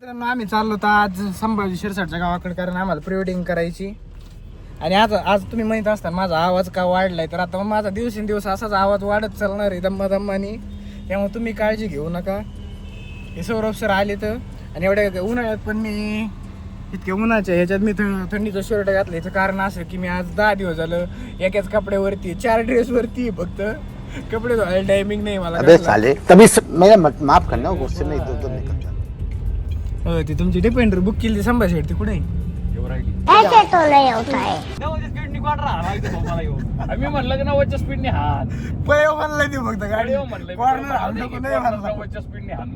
मित्रांनो आम्ही चाललो तर आज संभाजी शिरसाटच्या गावाकडे, कारण आम्हाला प्री वेडिंग करायची. आणि आज तुम्ही माहीत असता माझा आवाज का वाढलाय, तर आता माझा दिवसेंदिवस असाच आवाज वाढत चालणार आहे दम्मादम्मानी. त्यामुळे तुम्ही काळजी घेऊ नका. हे सौरभ सर आले तर, आणि एवढ्या उन्हाळ्यात पण मी इतक्या उन्हाच्या ह्याच्यात मी थंडीचं शर्ट घातलं. याचं कारण असं की मी आज 10 दिवस झालं एकाच कपड्यावरती 4 ड्रेसवरती, फक्त कपडे धुवायला टायमिंग नाही मला. अबे साले तभी मेरा माफ करना गुस्से में इधर उधर निकल जाता. हो, ती तुमची डिपेंडर बुक केली संभाजी शेट, ती कुठे आहे? ऐसे तो नहीं होता है. आम्ही म्हणलं की 90च्या स्पीडने हात पळव म्हणलं ती फक्त गाडी म्हणलं कॉर्नर हाणलं की नाही म्हणलं. 90च्या स्पीडने हात.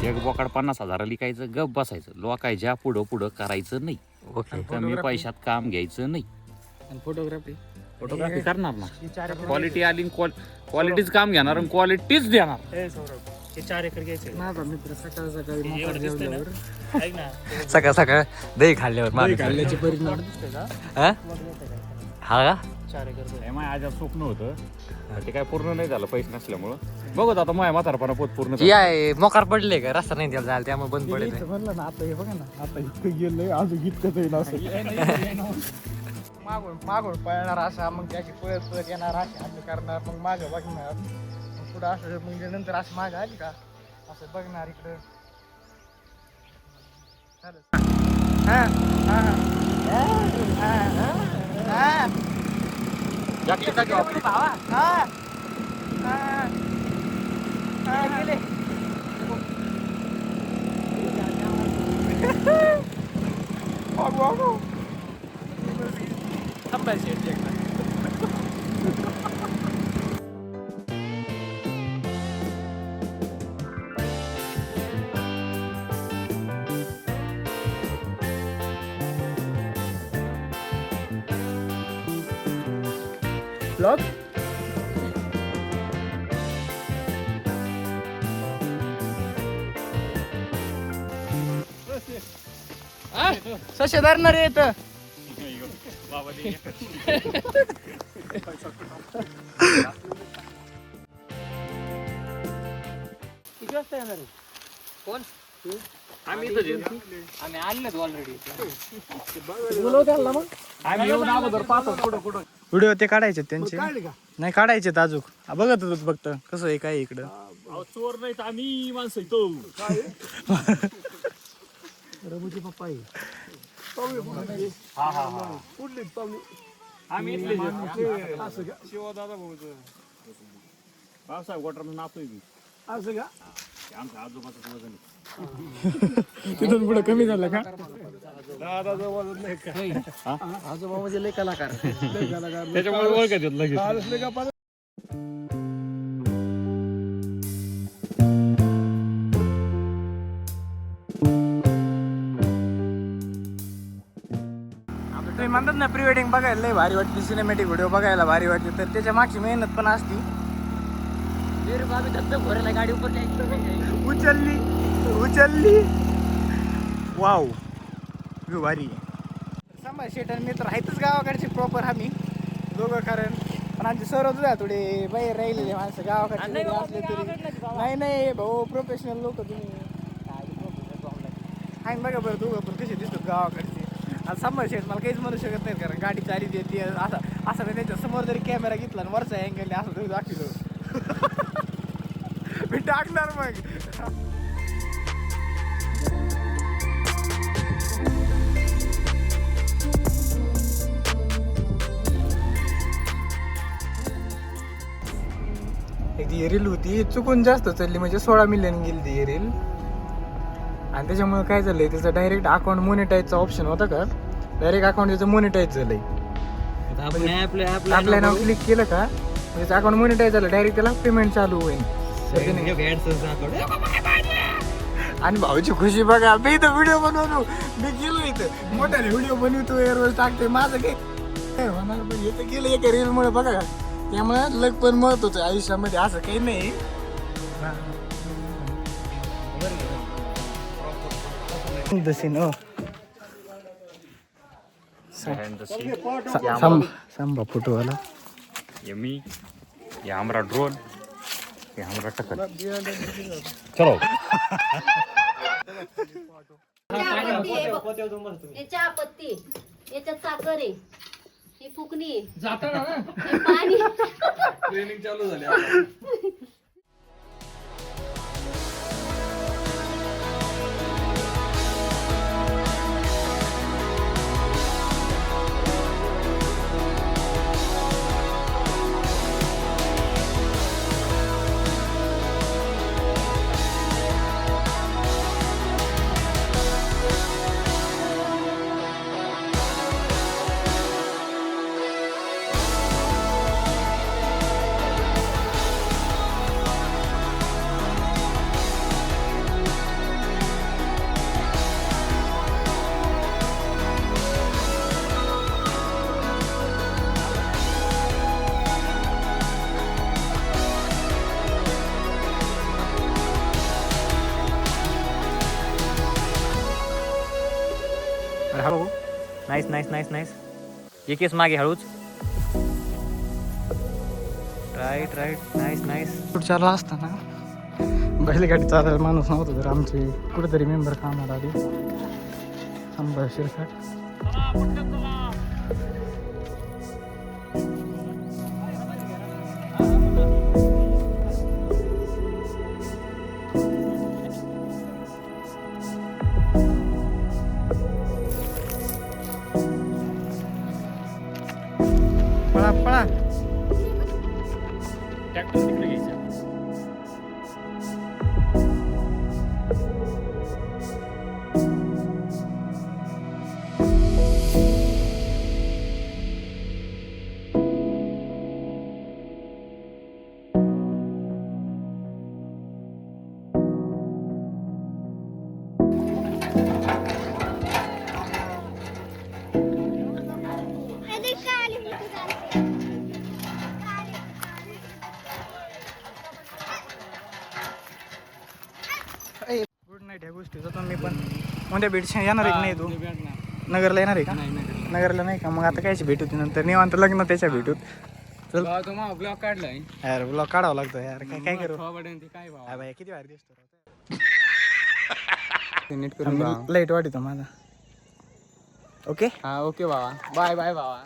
एक बोकाड 50,000 लिकायचं, गप बसायचं. लोकायच्या पुढं पुढं करायचं नाही. कमी पैशात काम घ्यायचं नाही. फोटोग्राफी करणार ना, क्वालिटी आली, क्वालिटीच काम घेणार आणि क्वालिटीच देणार. हे 4 एकर घ्यायचे. माझा मित्र सकाळ सकाळी मोकार जेवल्यावर ऐक ना, सकाळ सकाळ दही खाल्ल्यावर खाल्ल्याचे परिणाम. हा का 4 एकर. हे माझ्या आज स्वप्न होतं, ते काय पूर्ण नाही झालं पैसे नसल्यामुळं. बघत आता माझ्या म्हातारपणा पोत पूर्ण जी आहे मोकार पडले का, रस्ता नाही त्याला जायला, त्यामुळे बंद पडेल. म्हणलं ना आता हे बघा ना, आता इतकं गेलंय अजून इतकं जाईल असं. मागून मागून पळणार असा, मग त्याची पळत पळत येणार, अशी हात करणार, मग मागं बघणार, मग पुढं असं, मग नंतर असं मागं आली का असं बघणार इकडं. चालेल. हा हा हा जागतिक टाकी वापरली. ब्लॉग सशे धरणार येत. किती वाजता येणार आहे? कोण? आम्ही इथं जे- आम्ही आलेत ऑलरेडी. आम्ही येऊन अगोदर पाहतो कुठं व्हिडिओ ते काढायचे त्यांचे, नाही काढायचे अजून. बघत होतो फक्त कसं आहे काय इकडं. अहो, चोर नाही तर आम्ही माणसं येतो. आम्ही इथले शिवदादा भाऊचं भाऊसाहेब गोटरांना नातोय मी. आमच्या आजोबाचं वजन आहे. तिथून पुढे कमी झालं का? दादाचं वजन नाही का? आजोबा म्हणजे लय कलाकार. त्याच्यामुळे ओळखत येत लगेच. तुम्ही म्हणतात ना प्री वेडिंग बघायला लय भारी वाटते, सिनेमॅटिक व्हिडिओ बघायला भारी वाटते, तर त्याच्या मागची मेहनत पण असती. गाडी उपर उचलली वाव व्ह्यू भारी. संभाजी शेट आणि मित्र आहेतच गावाकडचे प्रॉपर आम्ही दोघं, कारण पण आमचे सर तुझ्या थोडे बाहेर राहिलेले माणसं गावाकडचे असले तरी. नाही भाऊ, प्रोफेशनल लोक तुम्ही. आहे बघा बरं दोघं पण कसे दिसतात गावाकडचे. आता संभाजी शेट मला काहीच म्हणू शकत नाही, कारण गाडी चाली देते असं मी त्याच्या समोर जरी कॅमेरा घेतला आणि वरचा अँगल असं तरी दाखवलं मी टाकणार मग. ती रील होती चुकून जास्त चालली, म्हणजे 16 मिलियन गेली ती रील. आणि त्याच्यामुळे काय झालंय, त्याचं डायरेक्ट अकाउंट मोनिटाईजचा ऑप्शन होता का, डायरेक्ट अकाउंट त्याचं मोनिटाईज झालंय. आपल्या नाव क्लिक केलं का म्हणजे अकाउंट मॉनिटाईज झालं, डायरेक्ट त्याला पेमेंट चालू होईल. आणि भाऊची खुशी बघा. मी इथं व्हिडिओ बनवतो, मी गेलो इथं मोठ्याने व्हिडिओ बनवतो, रोज टाकते. माझं काही होणार पण इथं गेलं एका रील मुळे बघा. त्यामुळे लग पण महत्वाचं आहे आयुष्यामध्ये, असं काही नाही. सांबा फोटोवाला मी ये हमारा ड्रोन, ये हमारा टक्कर. चलो याच्या आपत्ती, याच्यात साखर आहे, ही फुकणी आहे, हे पाणी. ट्रेनिंग चालू झाली. हळू. Nice nice nice nice. एक केस मागे हळूच. Right right. Nice nice. चालला असताना बैलगाडी चालायला माणूस नव्हता, तर आमचे कुठेतरी मेंबर कामाला आले. अंबा शिरसाट. पळा पळा. ट्रॅक्टर तिकडे घ्यायचा. Good night. ह्या गोष्टी जातो मी पण. उद्या भेट येणार आहे की नाही? तू नगरला येणार आहे का? नगरला नाही का? मग आता कायची भेट होती नंतर निवांत लग्न त्याच्या भेटूत. चल ब्लॉग काढलाय यार, ब्लॉग काढावं लागतो यार. काय काय करू? काय भाव. हा बाई, किती भारी दिसतो. लाईट वाटतो माझा. ओके. हा ओके बाबा. बाय बाय बाबा.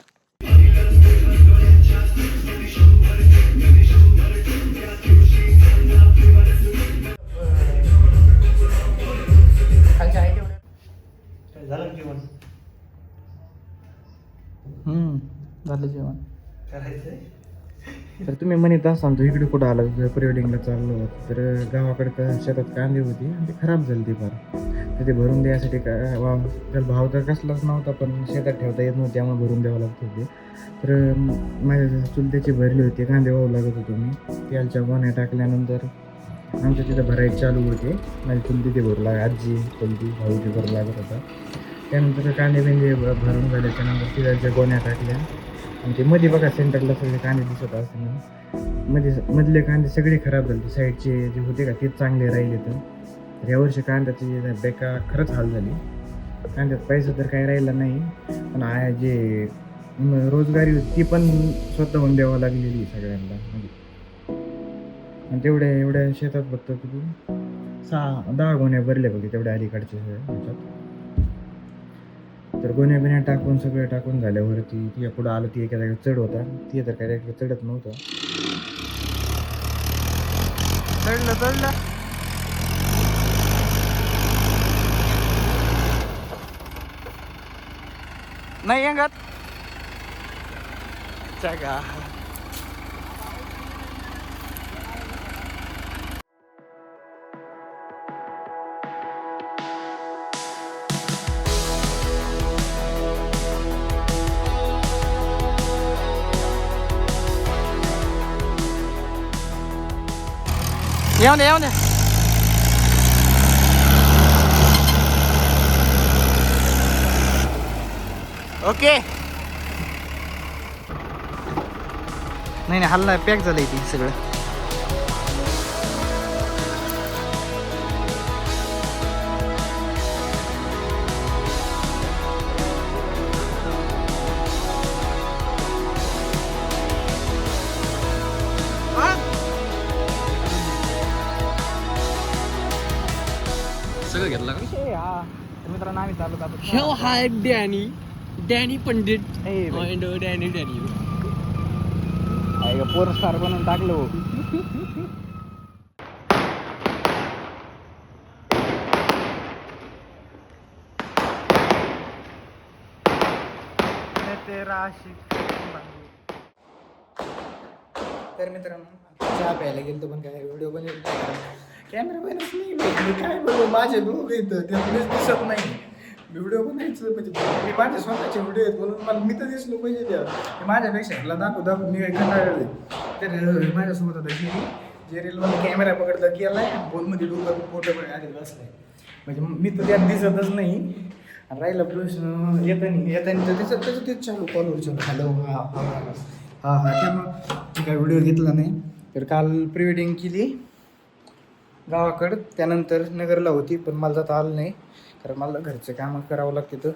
झालं जेवण. तर तुम्ही म्हणत असाल तो इकडे कुठं आला, प्री वेडिंगला चाललो होतं, तर गावाकडे शेतात कांदे होते आणि ते खराब झाले ते फार. तर ते भरून द्यायसाठी काय तर भाव तर कसलाच नव्हता, पण शेतात ठेवता येत नव्हते, त्यामुळे भरून द्यावं लागत होते. तर माझ्या चुलत्याची भरली होती, कांदे वाहू लागत होतो मी. तेलच्या गोण्या टाकल्यानंतर आमच्या तिथं भरायचे चालू होते. माझी चुलती ते भरू लाग, आजी चुलती भाऊची भरू लागत होता. त्यानंतर कांदे बिंदे भरून झाल्याच्यानंतर तिथल्या गोण्या टाकल्या. आणि ते मध्ये बघा सेंटरला सगळे कांदे दिसत असते ना, मधले कांदे सगळे खराब झाले. साईडचे जे होते का तेच चांगले राहिले. तर यावर्षी कांद्याची बेकार खरंच हाल झाली. कांद्यात पैसा तर काही राहिला नाही, पण जे रोजगारी होती ती पण स्वतःहून द्यावं लागलेली सगळ्यांना. आणि एवढ्या शेतात बघतो किती 6-10 गोण्या भरल्या बघे तेवढ्या अलीकडच्या ह्याच्यात. तर गोण्या बिण्या टाकून सगळं टाकून झाल्यावरती ती पुढं आलं. ती एका जागेवर चढ होता, ती तर काय चढत नव्हतं. चढलं नाही येंगात जागा. येऊन दे. ओके. नाही हल्ला पॅक झालंय ती सगळं. सगळं घेतलं का? मित्रांनो आम्ही चालू ह्यो हाय डॅनी पंडित ए डॅनी पोर स्टार बनवून टाकलो. तर मित्रांनो चहा प्यायला गेलो पण काय व्हिडिओ बनवला कॅमेरा बनवत नाही. मी काय बोलू माझे लोक येतं ते तुम्हीच दिसत नाही. व्हिडिओ बनायचं म्हणजे मी माझे स्वतःचे व्हिडिओ आहेत म्हणून मला मी तर दिसलो पाहिजे त्या माझ्यापेक्षा ह्याला दाखवून मी काही कंटाळले. तर माझ्यासोबत होता जे रीलमध्ये कॅमेरा पकडता गेलाय फोनमध्ये डोकं फोटो आधी बसलाय म्हणजे मी तर त्यात दिसतच नाही. आणि राहिला प्रश्न येताना तर त्याचं तेच चालू कॉलवर चालू हॅलो हा त्यामुळं मी काय व्हिडिओ घेतला नाही. तर काल प्री वेडिंग केली गावाकडं त्यानंतर नगरला होती पण मला जाता आलं नाही कारण मला घरचं कामं करावं लागते तर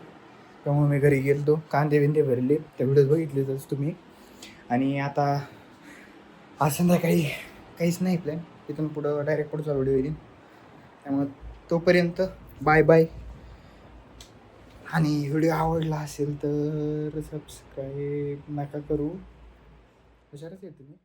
त्यामुळे मी घरी गेलो. कांदे बिंदे भरले त्या व्हिडिओ बघितलेच तुम्ही. आणि आता आज संध्याकाळी काहीच नाही प्लॅन तिथून पुढं डायरेक्ट पुढचा व्हिडिओ येईल. त्यामुळे तोपर्यंत बाय बाय. आणि व्हिडिओ आवडला असेल तर सबस्क्राईब नका करू हुशारच आहे तुम्ही.